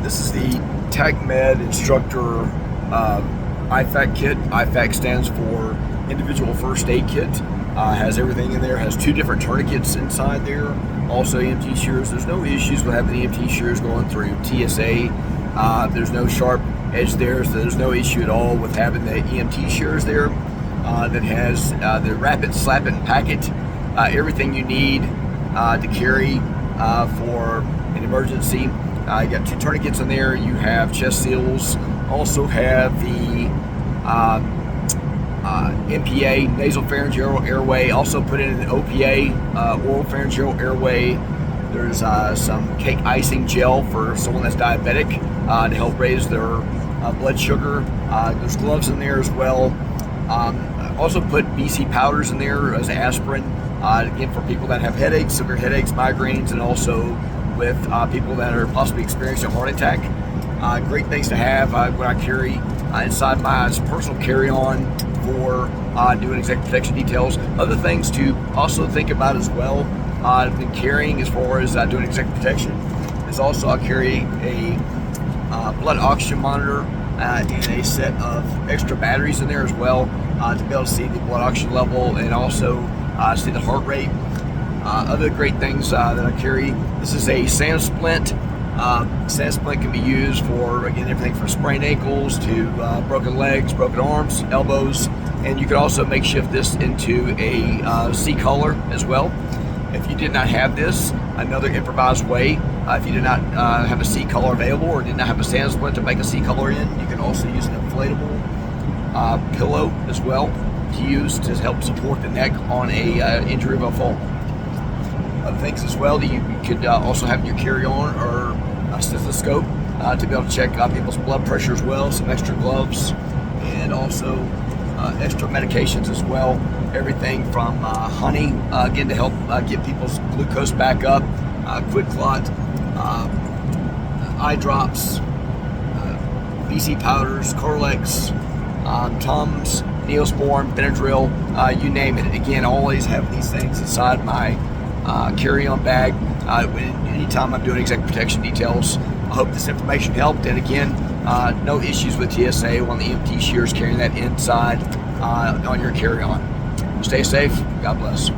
This is the TACMed Instructor IFAK kit. IFAK stands for Individual First Aid Kit. Has everything in there. Has 2 different tourniquets inside there. Also EMT Shears. There's no issues with having EMT Shears going through TSA. There's no sharp edge there, so there's no issue at all with having the EMT Shears there. That has the rapid slap and packet. Everything you need to carry for an emergency. You got 2 tourniquets in there. You have chest seals. Also have the NPA, Nasopharyngeal Airway. Also put in an OPA, Oropharyngeal Airway. There's some cake icing gel for someone that's diabetic to help raise their blood sugar. There's gloves in there as well. Also put BC powders in there as aspirin, again for people that have headaches, severe headaches, migraines, and also with people that are possibly experiencing a heart attack. Great things to have when I carry inside my personal carry-on for doing executive protection details. Other things to also think about as well in carrying as far as doing executive protection is also I carry a blood oxygen monitor and a set of extra batteries in there as well to be able to see the blood oxygen level and also see the heart rate. Other great things that I carry, this is a sand splint. Sand splint can be used for, again, everything from sprained ankles to broken legs, broken arms, elbows, and you can also makeshift this into a C-collar as well. If you did not have this, another improvised way, if you did not have a C-collar available or did not have a sand splint to make a C-collar in, you can also use an inflatable pillow as well to use to help support the neck on a injury of a fall. Other things as well that you could also have in your carry-on or a stethoscope to be able to check people's blood pressure as well, some extra gloves, and also extra medications as well. Everything from honey, again to help get people's glucose back up, Quickclot, eye drops, BC powders, Curlex, Tums, Neosporin, Benadryl, you name it. Again, I always have these things inside my carry-on bag anytime I'm doing executive protection details. I hope this information helped, and again, no issues with TSA on the EMT Shears carrying that inside on your carry-on. Stay safe. God bless.